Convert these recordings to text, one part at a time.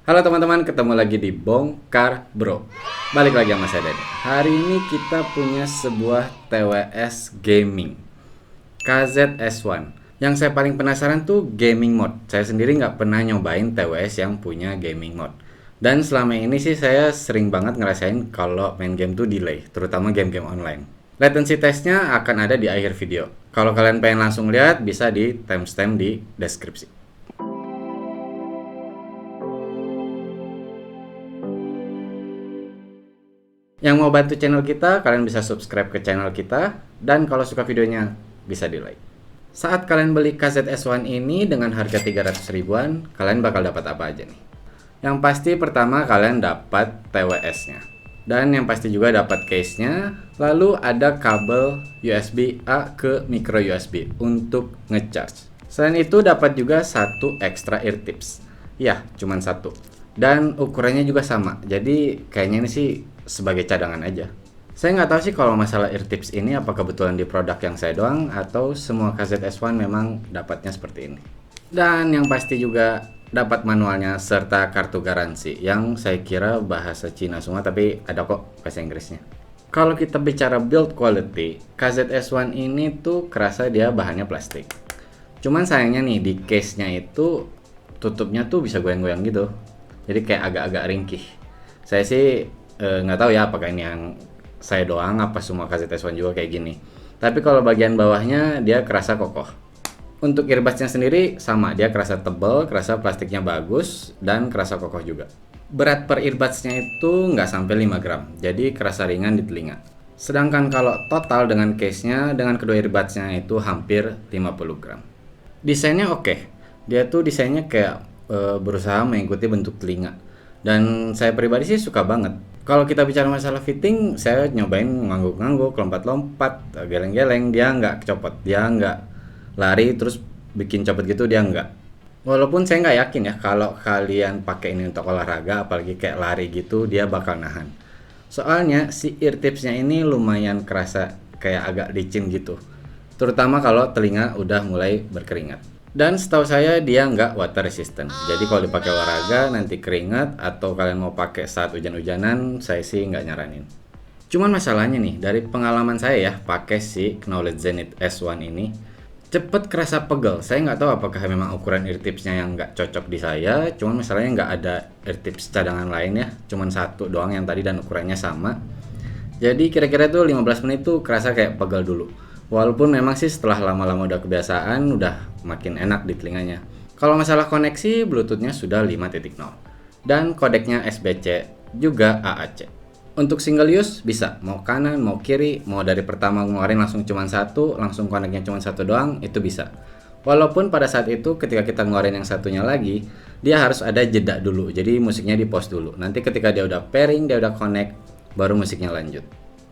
Halo teman-teman, ketemu lagi di Bongkar Bro. Balik lagi sama saya Dede. Hari ini kita punya sebuah TWS gaming KZS1. Yang saya paling penasaran tuh gaming mode. Saya sendiri nggak pernah nyobain TWS yang punya gaming mode. Dan selama ini sih saya sering banget ngerasain kalau main game tuh delay, terutama game-game online. Latency testnya akan ada di akhir video. Kalau kalian pengen langsung lihat, bisa di timestamp di deskripsi. Yang mau bantu channel kita, kalian bisa subscribe ke channel kita, dan kalau suka videonya, bisa di like. Saat kalian beli KZS1 ini dengan harga 300 ribuan, kalian bakal dapat apa aja nih? Yang pasti pertama kalian dapat TWS-nya. Dan yang pasti juga dapat case-nya, lalu ada kabel USB A ke micro USB untuk ngecharge. Selain itu dapat juga satu extra ear tips. Ya, cuman satu. Dan ukurannya juga sama, jadi kayaknya ini sih sebagai cadangan aja. Saya nggak tahu sih kalau masalah ear tips ini apa kebetulan di produk yang saya doang atau semua KZS1 memang dapatnya seperti ini. Dan yang pasti juga dapat manualnya serta kartu garansi yang saya kira bahasa Cina semua tapi ada kok bahasa Inggrisnya. Kalau kita bicara build quality, KZS1 ini tuh kerasa dia bahannya plastik. Cuman sayangnya nih di case-nya itu tutupnya tuh bisa goyang-goyang gitu. Jadi kayak agak-agak ringkih. Saya sih nggak tahu ya apakah ini yang saya doang apa semua KZS1 juga kayak gini. Tapi kalau bagian bawahnya dia kerasa kokoh. Untuk earbudsnya sendiri sama, dia kerasa tebal, kerasa plastiknya bagus, dan kerasa kokoh juga. Berat per earbudsnya itu nggak sampai 5 gram, jadi kerasa ringan di telinga. Sedangkan kalau total dengan case-nya, dengan kedua earbudsnya itu hampir 50 gram. Desainnya oke. Dia tuh desainnya kayak berusaha mengikuti bentuk telinga. Dan saya pribadi sih suka banget. Kalau kita bicara masalah fitting, saya nyobain ngangguk-ngangguk, lompat-lompat, geleng-geleng, dia nggak kecopot, dia nggak lari terus bikin copot gitu, dia nggak. Walaupun saya nggak yakin ya kalau kalian pakai ini untuk olahraga, apalagi kayak lari gitu, dia bakal nahan. Soalnya si ear tipsnya ini lumayan kerasa kayak agak licin gitu. Terutama kalau telinga udah mulai berkeringat. Dan setahu saya dia nggak water resistant. Jadi kalau dipakai olahraga nanti keringat atau kalian mau pakai saat hujan-hujanan, saya sih nggak nyaranin. Cuman masalahnya nih, dari pengalaman saya ya pakai si Knowledge Zenith S1 ini, cepet kerasa pegel. Saya nggak tahu apakah memang ukuran ear tipsnya yang nggak cocok di saya. Cuman masalahnya nggak ada ear tips cadangan lain ya, cuman satu doang yang tadi dan ukurannya sama. Jadi kira-kira tuh 15 menit tuh kerasa kayak pegel dulu. Walaupun memang sih setelah lama-lama udah kebiasaan, udah makin enak di telinganya. Kalau masalah koneksi, Bluetooth-nya sudah 5.0. Dan kodeknya SBC juga AAC. Untuk single use bisa, mau kanan, mau kiri, mau dari pertama ngeluarin langsung cuma satu, langsung koneknya cuma satu doang, itu bisa. Walaupun pada saat itu ketika kita ngeluarin yang satunya lagi, dia harus ada jeda dulu, jadi musiknya di pause dulu. Nanti ketika dia udah pairing, dia udah connect, baru musiknya lanjut.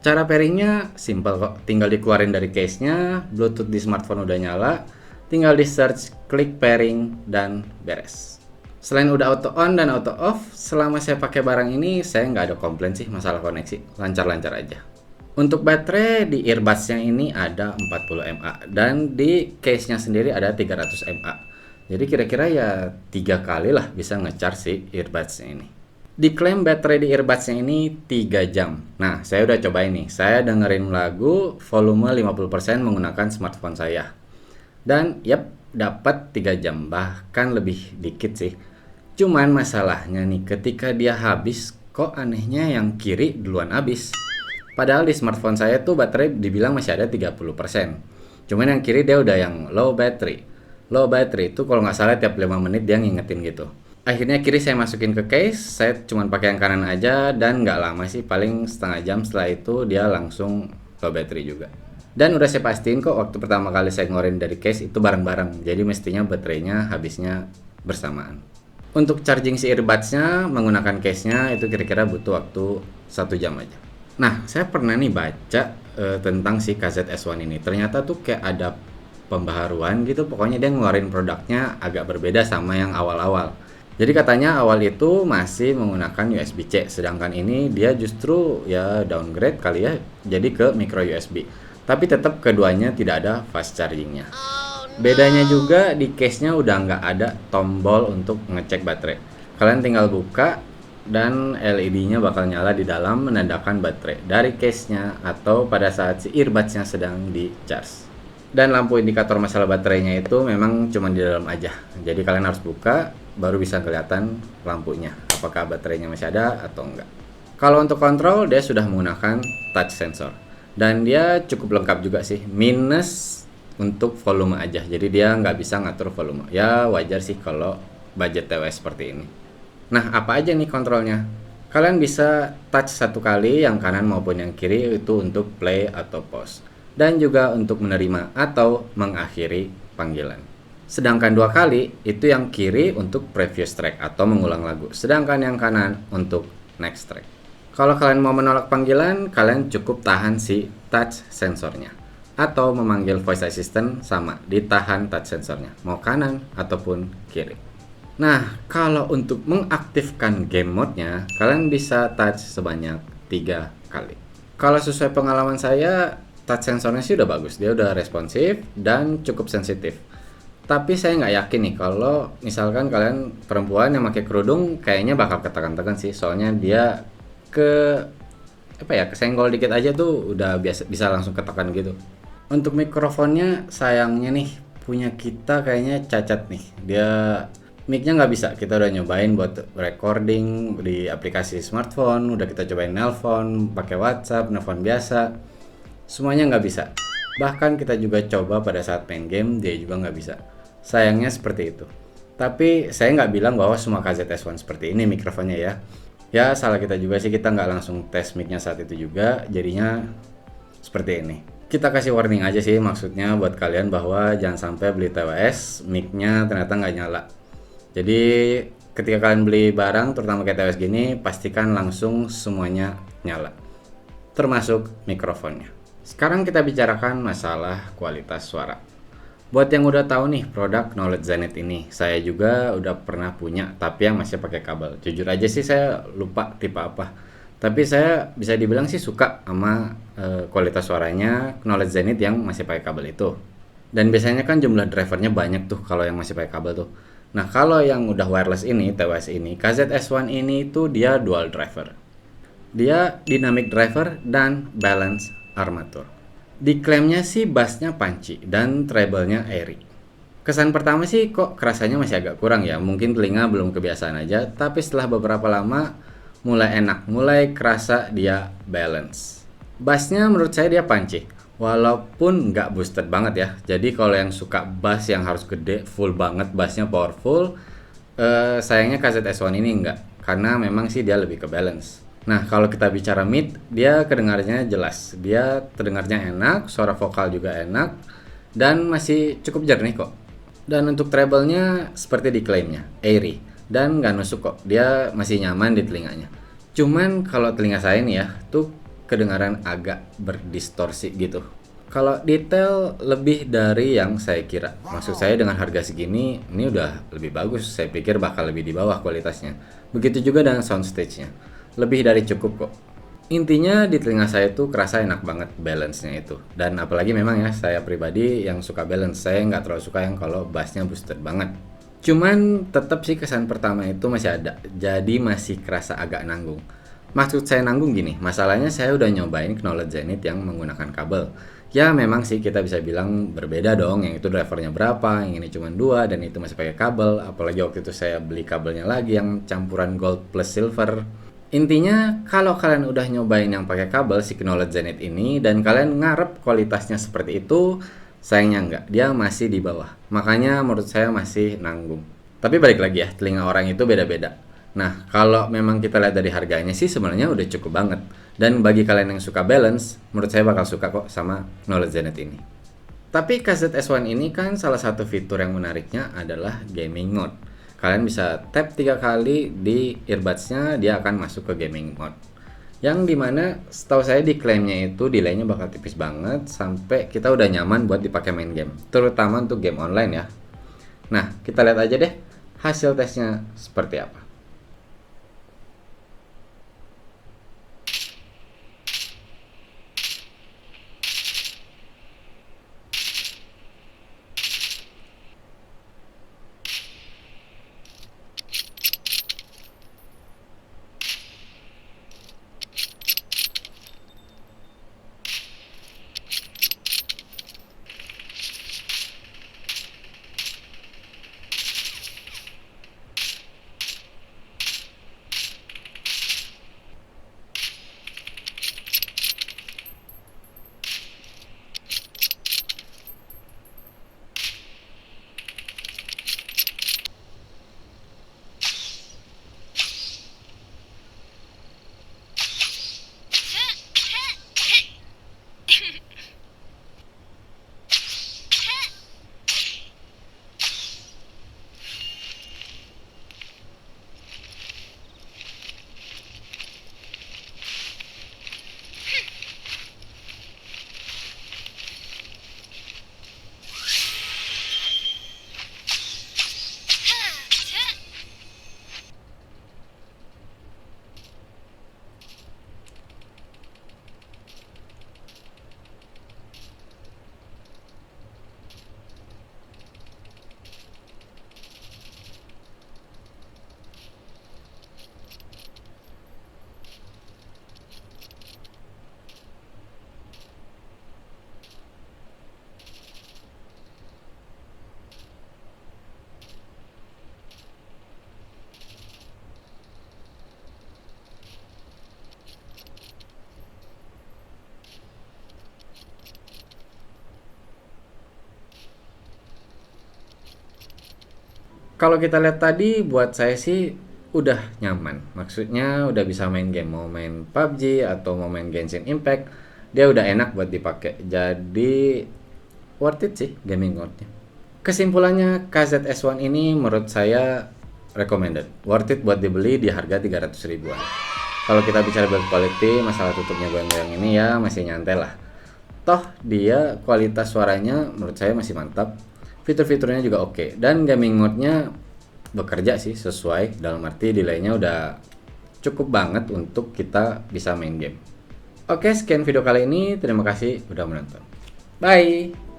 Cara pairingnya simple kok, tinggal dikeluarin dari case-nya, Bluetooth di smartphone udah nyala, tinggal di search, klik pairing, dan beres. Selain udah auto on dan auto off, selama saya pakai barang ini, saya nggak ada komplain sih masalah koneksi, lancar-lancar aja. Untuk baterai di earbuds-nya ini ada 40 mAh, dan di case-nya sendiri ada 300 mAh. Jadi kira-kira ya 3 kali lah bisa nge-charge si earbuds-nya ini. Diklaim baterai di earbuds-nya ini 3 jam. Nah, saya udah cobain nih. Saya dengerin lagu volume 50% menggunakan smartphone saya. Dan dapat 3 jam, bahkan lebih dikit sih. Cuman masalahnya nih, ketika dia habis, kok anehnya yang kiri duluan habis. Padahal di smartphone saya tuh baterai dibilang masih ada 30%. Cuman yang kiri dia udah yang low battery. Low battery itu kalau nggak salah tiap 5 menit dia ngingetin gitu. Akhirnya kiri saya masukin ke case, saya cuma pakai yang kanan aja dan nggak lama sih, paling setengah jam setelah itu dia langsung low battery juga. Dan udah saya pastiin kok waktu pertama kali saya ngeluarin dari case itu bareng-bareng, jadi mestinya baterainya habisnya bersamaan. Untuk charging si earbuds-nya menggunakan case-nya itu kira-kira butuh waktu 1 jam aja. Nah, saya pernah nih baca tentang si KZS1 ini, ternyata tuh kayak ada pembaharuan gitu, pokoknya dia ngeluarin produknya agak berbeda sama yang awal-awal. Jadi katanya awal itu masih menggunakan USB-C, sedangkan ini dia justru ya downgrade kali ya, jadi ke micro USB. Tapi tetap keduanya tidak ada fast chargingnya. Bedanya juga di case-nya udah nggak ada tombol untuk ngecek baterai. Kalian tinggal buka dan LED-nya bakal nyala di dalam menandakan baterai dari case-nya atau pada saat si earbuds-nya sedang di charge. Dan lampu indikator masalah baterainya itu memang cuma di dalam aja. Jadi kalian harus buka baru bisa kelihatan lampunya apakah baterainya masih ada atau enggak. Kalau untuk kontrol dia sudah menggunakan touch sensor dan dia cukup lengkap juga sih, minus untuk volume aja. Jadi dia nggak bisa ngatur volume. Ya wajar sih kalau budget TWS seperti ini. Nah, apa aja nih kontrolnya? Kalian bisa touch satu kali yang kanan maupun yang kiri itu untuk play atau pause. Dan juga untuk menerima atau mengakhiri panggilan. Sedangkan 2 kali itu yang kiri untuk previous track atau mengulang lagu. Sedangkan yang kanan untuk next track. Kalau kalian mau menolak panggilan, kalian cukup tahan si touch sensornya. Atau memanggil voice assistant sama, ditahan touch sensornya. Mau kanan ataupun kiri. Nah, kalau untuk mengaktifkan game mode-nya, kalian bisa touch sebanyak 3 kali. Kalau sesuai pengalaman saya, touch sensornya sih udah bagus. Dia udah responsif dan cukup sensitif. Tapi saya nggak yakin nih kalau misalkan kalian perempuan yang pakai kerudung kayaknya bakal ketekan-tekan sih. Soalnya dia kesenggol dikit aja tuh udah bisa langsung ketekan gitu. Untuk mikrofonnya sayangnya nih punya kita kayaknya cacat nih. Dia mic-nya nggak bisa. Kita udah nyobain buat recording di aplikasi smartphone, udah kita cobain nelpon, pakai WhatsApp, nelpon biasa. Semuanya nggak bisa. Bahkan kita juga coba pada saat main game, dia juga nggak bisa. Sayangnya seperti itu. Tapi saya nggak bilang bahwa semua KZS-One seperti ini mikrofonnya ya. Ya salah kita juga sih, kita nggak langsung tes mic-nya saat itu juga, jadinya seperti ini. Kita kasih warning aja sih maksudnya buat kalian bahwa jangan sampai beli TWS, mic-nya ternyata nggak nyala. Jadi ketika kalian beli barang, terutama kayak TWS gini, pastikan langsung semuanya nyala. Termasuk mikrofonnya. Sekarang kita bicarakan masalah kualitas suara. Buat yang udah tahu nih produk Knowledge Zenith ini, saya juga udah pernah punya, tapi yang masih pakai kabel. Jujur aja sih saya lupa tipe apa. Tapi saya bisa dibilang sih suka sama kualitas suaranya Knowledge Zenith yang masih pakai kabel itu. Dan biasanya kan jumlah drivernya banyak tuh kalau yang masih pakai kabel tuh. Nah kalau yang udah wireless ini, TWS ini, KZS-One ini itu dia dual driver. Dia dynamic driver dan balance armature. Diklaimnya sih bassnya punchy dan treble-nya airy. Kesan pertama sih kok kerasanya masih agak kurang ya, mungkin telinga belum kebiasaan aja, tapi setelah beberapa lama mulai enak, mulai kerasa dia balance. Bassnya menurut saya dia punchy, walaupun nggak boosted banget ya. Jadi kalau yang suka bass yang harus gede, full banget, bassnya powerful, sayangnya KZS-One ini enggak, karena memang sih dia lebih ke balance. Nah, kalau kita bicara mid, dia kedengarannya jelas. Dia terdengarnya enak, suara vokal juga enak, dan masih cukup jernih kok. Dan untuk treble-nya seperti diklaimnya, airy, dan nggak nusuk kok. Dia masih nyaman di telinganya. Cuman kalau telinga saya nih ya, tuh kedengaran agak berdistorsi gitu. Kalau detail lebih dari yang saya kira. Maksud saya dengan harga segini, ini udah lebih bagus. Saya pikir bakal lebih di bawah kualitasnya. Begitu juga dengan soundstage-nya. Lebih dari cukup kok. Intinya di telinga saya tuh kerasa enak banget balance-nya itu. Dan apalagi memang ya saya pribadi yang suka balance. Saya nggak terlalu suka yang kalau bass-nya boosted banget. Cuman tetap sih kesan pertama itu masih ada. Jadi masih kerasa agak nanggung. Maksud saya nanggung gini, masalahnya saya udah nyobain Knowledge Zenith yang menggunakan kabel. Ya memang sih kita bisa bilang berbeda dong, yang itu drivernya berapa, yang ini cuma 2 dan itu masih pakai kabel. Apalagi waktu itu saya beli kabelnya lagi yang campuran gold plus silver. Intinya kalau kalian udah nyobain yang pakai kabel si Knowledge Zenith ini dan kalian ngarep kualitasnya seperti itu, sayangnya enggak, dia masih di bawah. Makanya menurut saya masih nanggung. Tapi balik lagi ya, telinga orang itu beda-beda. Nah, kalau memang kita lihat dari harganya sih sebenarnya udah cukup banget. Dan bagi kalian yang suka balance, menurut saya bakal suka kok sama Knowledge Zenith ini. Tapi KZS-One ini kan salah satu fitur yang menariknya adalah gaming mode. Kalian bisa tap 3 kali di earbuds-nya, dia akan masuk ke gaming mode. Yang dimana setahu saya di klaimnya itu delay-nya bakal tipis banget sampai kita udah nyaman buat dipakai main game. Terutama untuk game online ya. Nah, kita lihat aja deh hasil tesnya seperti apa. Kalau kita lihat tadi, buat saya sih udah nyaman. Maksudnya udah bisa main game, mau main PUBG atau mau main Genshin Impact, dia udah enak buat dipakai. Jadi worth it sih gaming mode-nya. Kesimpulannya, KZS-1 ini menurut saya recommended, worth it buat dibeli di harga 300 ribuan. Kalau kita bicara build quality, masalah tutupnya goyang-goyang ini ya masih nyantai lah. Toh dia kualitas suaranya menurut saya masih mantap, fitur-fiturnya juga oke, dan gaming mode-nya bekerja sih sesuai, dalam arti delaynya udah cukup banget untuk kita bisa main game. Oke, sekian video kali ini, terima kasih udah menonton. Bye!